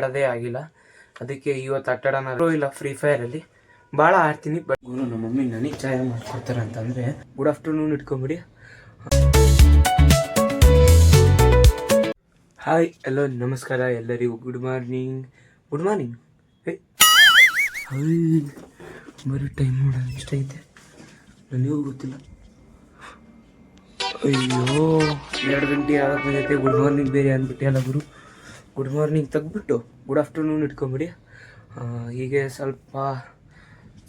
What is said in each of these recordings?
ಆಡೋದೇ ಆಗಿಲ್ಲ. ಅದಕ್ಕೆ ಇವತ್ತು ಆಟಾಡೋಣ ಇಲ್ಲ. ಫ್ರೀ ಫೈರಲ್ಲಿ ಭಾಳ ಆಡ್ತೀನಿ. ಬಟ್ ಗುರು ನಮ್ಮ ಮಮ್ಮಿ ನನಗೆ ಚಾಯ್ ಮಾಡ್ಕೊಡ್ತಾರೆ ಅಂತಂದರೆ ಗುಡ್ ಆಫ್ಟರ್ನೂನ್ ಇಟ್ಕೊಂಬಿಡಿ. ಹಾಯ್ ಹಲೋ ನಮಸ್ಕಾರ ಎಲ್ಲರಿಗೂ. Good morning. ಬರೀ ಟೈಮ್ ನೋಡೋಣ ಎಷ್ಟೈತೆ ನನಗೂ ಗೊತ್ತಿಲ್ಲ. ಅಯ್ಯೋ 2 ಗಂಟೆ ಯಾವಾಗ ಬಂದೈತೆ. ಗುಡ್ ಮಾರ್ನಿಂಗ್ ಬೇರೆ ಅಂದ್ಬಿಟ್ಟೆ ಅಲ್ಲ ಗುರು. ಗುಡ್ ಮಾರ್ನಿಂಗ್ ತೆಗ್ದುಬಿಟ್ಟು ಗುಡ್ ಆಫ್ಟರ್ನೂನ್ ಇಟ್ಕೊಂಬಿಡಿ. ಹೀಗೆ ಸ್ವಲ್ಪ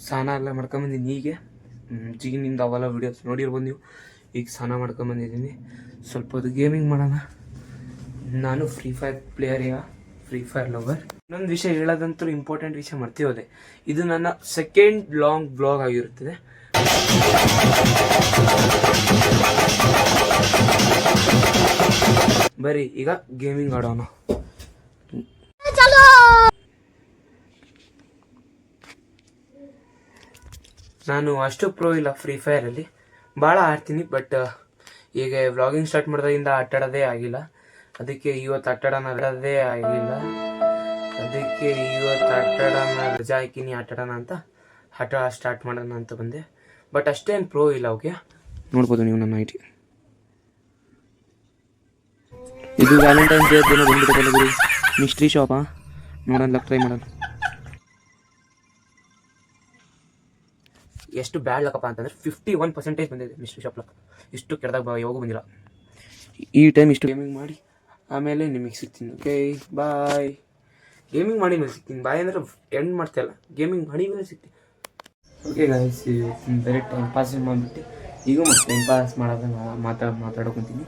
ಸ್ನಾನ ಎಲ್ಲ ಮಾಡ್ಕೊಂಬಂದಿದ್ದೀನಿ. ಹೀಗೆ ಜಿಗಿನಿಂದ ಅವೆಲ್ಲ ವೀಡಿಯೋಸ್ ನೋಡಿರ್ಬೋದು ನೀವು. ಈಗ ಸ್ನಾನ ಮಾಡ್ಕೊಂಬಂದಿದ್ದೀನಿ. ಸ್ವಲ್ಪ ಅದು ಗೇಮಿಂಗ್ ಮಾಡೋಣ. ನಾನು ಫ್ರೀ ಫೈರ್ ಲವರ್. ಇನ್ನೊಂದು ವಿಷಯ ಹೇಳೋದಂತೂ ಇಂಪಾರ್ಟೆಂಟ್ ವಿಷಯ ಮರ್ತಿರೋದೆ. ಇದು ನನ್ನ ಸೆಕೆಂಡ್ ಲಾಂಗ್ ಬ್ಲಾಗ್ ಆಗಿರುತ್ತದೆ. ಬರೀ ಈಗ ಗೇಮಿಂಗ್ ಆಡೋಣ. ನಾನು ಅಷ್ಟು ಪ್ರೋ ಇಲ್ಲ ಫ್ರೀ ಫೈರಲ್ಲಿ, ಭಾಳ ಆಡ್ತೀನಿ. ಬಟ್ ಈಗ ವ್ಲಾಗಿಂಗ್ ಸ್ಟಾರ್ಟ್ ಮಾಡಿದಾಗಿಂದ ಆಟಾಡೋದೇ ಆಗಿಲ್ಲ. ಅದಕ್ಕೆ ಇವತ್ತು ಆಟಾಡೋಣ ರಜಾ ಹಾಕಿನಿ ಆಟಾಡೋಣ ಅಂತ ಆಟ ಸ್ಟಾರ್ಟ್ ಮಾಡೋಣ ಅಂತ ಬಂದೆ. ಬಟ್ ಅಷ್ಟೇನು ಪ್ರೋ ಇಲ್ಲ. ಓಕೆ, ನೋಡ್ಬೋದು ನೀವು ನನ್ನ ಐಟಿ. ಇದು ವ್ಯಾಲೆಂಟೈನ್ಸ್ ಡೇ ದಿನ ಬಂದ್ಬಿಟ್ಟಲ್ಲ ಗುರು. ಮಿಸ್ಟ್ರಿ ಶಾಪಾ ನೋಡೋಣ, ಟ್ರೈ ಮಾಡೋಣ. ಎಷ್ಟು ಬ್ಯಾಡ್ ಲಕ್ಕಪ್ಪ ಅಂತಂದರೆ 51% ಬಂದಿದೆ ಮಿಸ್ಟ್ರಿ ಶಾಪ್ ಲಕ್. ಇಷ್ಟು ಕೆಟ್ಟದಾಗ ಯಾವಾಗೂ ಬಂದಿಲ್ಲ. ಈ ಟೈಮ್ ಇಷ್ಟು ಗೇಮಿಂಗ್ ಮಾಡಿ ಆಮೇಲೆ ನಿಮಗೆ ಸಿಗ್ತೀನಿ. Okay bye. ಗೇಮಿಂಗ್ ಮಾಡಿ ಮೇಲೆ ಸಿಗ್ತೀನಿ. ಬಾಯ್ ಅಂದರೆ ಎಂಡ್ ಮಾಡ್ತಾಯಿಲ್ಲ, ಗೇಮಿಂಗ್ ಮಾಡಿ ಮೇಲೆ ಸಿಗ್ತೀನಿ. ಓಕೆ ಗಾಯ್ಸ್, ಇವತ್ತಿನ ಬೇರೆ ಟೈಮ್ ಪಾಸ್ ಮಾಡಿಬಿಟ್ಟು ಈಗ ಮತ್ತೆ ಟೈಮ್ ಪಾಸ್ ಮಾಡೋದು ಮಾತಾಡ್ಕೊತೀನಿ.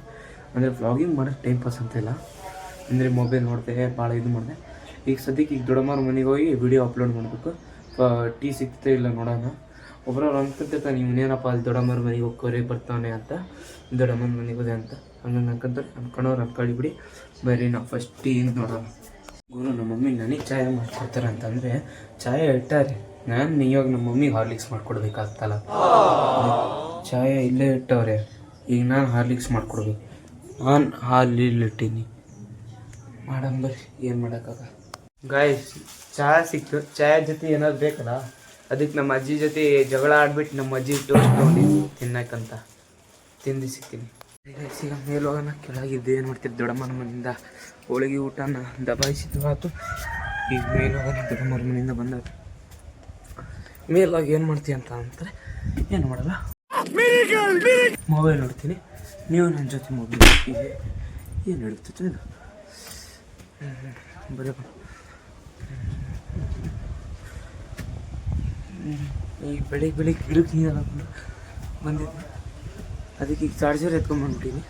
ಅಂದರೆ ವ್ಲಾಗಿಂಗ್ ಮಾಡೋದು ಟೈಮ್ ಪಾಸ್ ಅಂತ ಇಲ್ಲ. ಅಂದರೆ ಮೊಬೈಲ್ ನೋಡಿದೆ, ಭಾಳ ಇದು ಮಾಡಿದೆ. ಈಗ ಸದ್ಯಕ್ಕೆ ಈಗ ದೊಡ್ಡಮ್ಮರ ಮನೆಗೆ ಹೋಗಿ ವಿಡಿಯೋ ಅಪ್ಲೋಡ್ ಮಾಡಬೇಕು. ಟೀ ಸಿಗ್ತೇ ಇಲ್ಲ ನೋಡೋಣ. ಒಬ್ಬರವ್ರು ಅನ್ಕೊಂತಿರ್ತಾನೆ ಇವನೇನಪ್ಪ ಅಲ್ಲಿ ದೊಡ್ಡಮ್ಮರ ಮನೆಗೆ ಹೋಗ್ಕೋರೆ ಬರ್ತಾನೆ ಅಂತ, ದೊಡ್ಡಮ್ಮನ ಮನೆಗೆ ಹೋದೆ ಅಂತ ಹಂಗಂಗೆ ಅನ್ಕೊಂಡವ್ರು ಅನ್ಕೊಳ್ಳಿಬಿಡಿ. ಬರೀ ನಾವು ಫಸ್ಟ್ ಟೀ ನೋಡೋಣ. ಗುರು ನಮ್ಮ ಮಮ್ಮಿ ನನಗೆ ಚಾಯ್ ಮಾಡ್ಕೊಡ್ತಾರೆ ಅಂತಂದರೆ ಚಾಯ್ ಇಟ್ಟಾರೆ. ನಾನು ಇವಾಗ ನಮ್ಮ ಮಮ್ಮಿಗೆ ಹಾರ್ಲಿಕ್ಸ್ ಮಾಡ್ಕೊಡ್ಬೇಕಾಗ್ತಲ್ಲ. ಚಾಯ್ ಇಲ್ಲೇ ಇಟ್ಟವ್ರೆ. ಈಗ ನಾನು ಹಾರ್ಲಿಕ್ಸ್ ಮಾಡ್ಕೊಡ್ಬೇಕು. ನಾನು ಹಾಲಿಟ್ಟಿನಿ ಮಾಡಂಬರಿ, ಏನು ಮಾಡೋಕ್ಕಾಗ. ಗಾಯ್ಸ್ ಚಹಾ ಸಿಕ್ತು. ಚಾಯ್ ಜೊತೆ ಏನಾದ್ರು ಬೇಕಲ್ಲ, ಅದಕ್ಕೆ ನಮ್ಮ ಅಜ್ಜಿ ಜೊತೆ ಜಗಳ ಆಡ್ಬಿಟ್ಟು ನಮ್ಮ ಅಜ್ಜಿ ಟೋಸ್ಟ್ ತೊಗೊಂಡಿದ್ದು ತಿನ್ನಕ್ಕಂತ ತಿಂದು ಸಿಗ್ತೀನಿ. ಈಗ ಮೇಲೆ ಹೋಗೋಣ. ಕೆಳಗಿದ್ದು ಏನು ಮಾಡ್ತೀವಿ, ದೊಡ್ಡಮ್ಮನ ಮನೆಯಿಂದ ಹೋಳಿಗೆ ಊಟನ ದಬಾಯಿಸಿದ್ದು ಆಯ್ತು. ಈಗ ಮೇಲೆ ಹೋಗೋಣ. ದೊಡ್ಡಮ್ಮನ ಮನೆಯಿಂದ ಬಂದಾಗ ಮೇಲೋಗಿ ಏನು ಮಾಡ್ತೀವಿ ಅಂತ ಅಂತಾರೆ, ಏನು ಮಾಡಲ್ಲ, ಮೊಬೈಲ್ ನೋಡ್ತೀನಿ. ನೀವು ನನ್ನ ಜೊತೆ ಮೊಬೈಲ್ ನೋಡ್ತೀವಿ. ಏನು ಹೇಳ್ತಿತ್ತು ಇದು ಬರೀ ಈಗ ಬೆಳಿಗ್ಗೆ ಗಿಡಕ್ಕೆ ನೀರು ಬಂದಿದ್ದೆ. ಅದಕ್ಕೆ ಈಗ ಚಾರ್ಜರ್ ಎತ್ಕೊಂಡ್ಬಂದ್ಬಿಟ್ಟಿನಿ.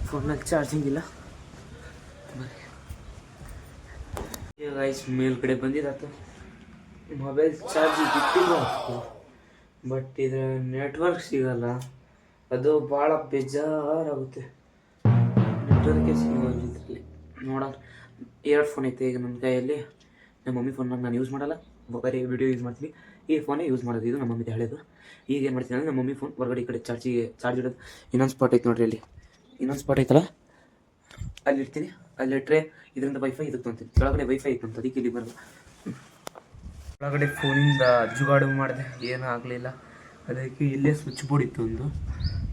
ಫೋನಲ್ಲಿ ಚಾರ್ಜಿಂಗ್ ಇಲ್ಲ. ಗೈಸ್ ಮೇಲ್ಗಡೆ ಬಂದಿದ್ದಾತು. ಮೊಬೈಲ್ ಚಾರ್ಜಿಗೆ ಇಟ್ಟಿದ್ರು ಆಗ್ತದೆ, ಬಟ್ ಇದು ನೆಟ್ವರ್ಕ್ ಸಿಗಲ್ಲ. ಅದು ಭಾಳ ಬೇಜಾರಾಗುತ್ತೆ. ನೆಟ್ವರ್ಕೇ ಸಿಗೋಲ್ಲ ಇದರಲ್ಲಿ. ನೋಡೋಣ. 2 ಫೋನ್ ಐತೆ ಈಗ ನನ್ನ ಕೈಯಲ್ಲಿ. ನಮ್ಮ ಮಮ್ಮಿ ಫೋನ್ನಾಗ ನಾನು ಯೂಸ್ ಮಾಡಲ್ಲ, ಬರೀ ವಿಡಿಯೋ ಯೂಸ್ ಮಾಡ್ತೀನಿ. ಈ ಫೋನೇ ಯೂಸ್ ಮಾಡೋದು. ಇದು ನಮ್ಮ ಮಮ್ಮಿದು ಹಳೆಯದು. ಈಗ ಏನು ಮಾಡ್ತೀನಿ ಅಂದರೆ ನಮ್ಮ ಮಮ್ಮಿ ಫೋನ್ ಹೊರಗಡೆ ಈ ಕಡೆ ಚಾರ್ಜ್ ಇಡೋದು. ಇನ್ನೊಂದು ಸ್ಪಾಟ್ ಐತೆ ನೋಡಿರಿ, ಅಲ್ಲಿ ಇನ್ನೊಂದು ಸ್ಪಾಟ್ ಐತಲ್ಲ, ಅಲ್ಲಿ ಇಡ್ತೀನಿ. ಅಲ್ಲಿಟ್ಟರೆ ಇದರಿಂದ ವೈಫೈ ಇದಕ್ಕೆ ತೊಗೊತೀನಿ. ಕೆಳಗಡೆ ವೈಫೈ ಐತೆ ಅಂತ, ಅದಕ್ಕೆ ಇಲ್ಲಿ ಬರಲ್ಲ. ಒಳಗಡೆ ಫೋನಿಂದ ಜುಗಾಡು ಮಾಡಿದೆ, ಏನೂ ಆಗಲಿಲ್ಲ. ಅದಕ್ಕೆ ಇಲ್ಲೇ ಸ್ವಿಚ್ ಬೋರ್ಡ್ ಇತ್ತು ಒಂದು.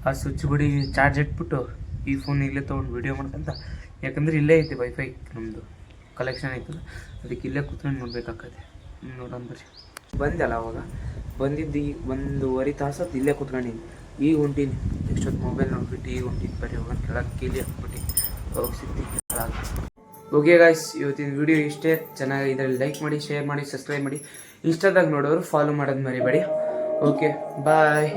ಆ ಸ್ವಿಚ್ ಬೋರ್ಡಿಗೆ ಚಾರ್ಜ್ ಇಟ್ಬಿಟ್ಟು ಈ ಫೋನ್ ಇಲ್ಲೇ ತೊಗೊಂಡು ವೀಡಿಯೋ ಮಾಡ್ಕೊಂತ. ಯಾಕಂದರೆ ಇಲ್ಲೇ ಐತೆ ವೈಫೈ, ನಮ್ಮದು ಕಲೆಕ್ಷನ್ ಐತಲ್ಲ. ಅದಕ್ಕೆ ಇಲ್ಲೇ ಕೂತ್ಕೊಂಡು ನೋಡ್ಬೇಕಾಗತ್ತೆ. ನೋಡೋಣ ಬರ್ರಿ. ಬಂದಲ್ಲ ಅವಾಗ ಬಂದಿದ್ದು. ಈಗ 1.5 ತಾಸು ಇಲ್ಲೇ ಕೂತ್ಕೊಂಡಿನಿ. ಈಗ ಹೊಂಟೀನಿ. ಎಷ್ಟೊತ್ತು ಮೊಬೈಲ್ ನೋಡ್ಬಿಟ್ಟು ಈಗ ಹೊಂಟೀನಿ. ಬರೀ ಹೋಗೋಣ ಕೆಳಗೆ ಕೀಲಿ ಹಾಕ್ಬಿಟ್ಟು ಹೋಗಿ ಸಿಗ್ತೀನಿ. ಓಕೆ ಗಾಯ್ಸ್, ಇವತ್ತಿನ ವಿಡಿಯೋ ಇಷ್ಟೇ. ಚೆನ್ನಾಗಿ ಇದರಲ್ಲಿ ಲೈಕ್ ಮಾಡಿ, ಶೇರ್ ಮಾಡಿ, ಸಬ್ಸ್ಕ್ರೈಬ್ ಮಾಡಿ. ಇನ್ಸ್ಟಾದಾಗ ನೋಡೋರು ಫಾಲೋ ಮಾಡೋದು ಮರಿಬೇಡಿ. ಓಕೆ ಬಾಯ್.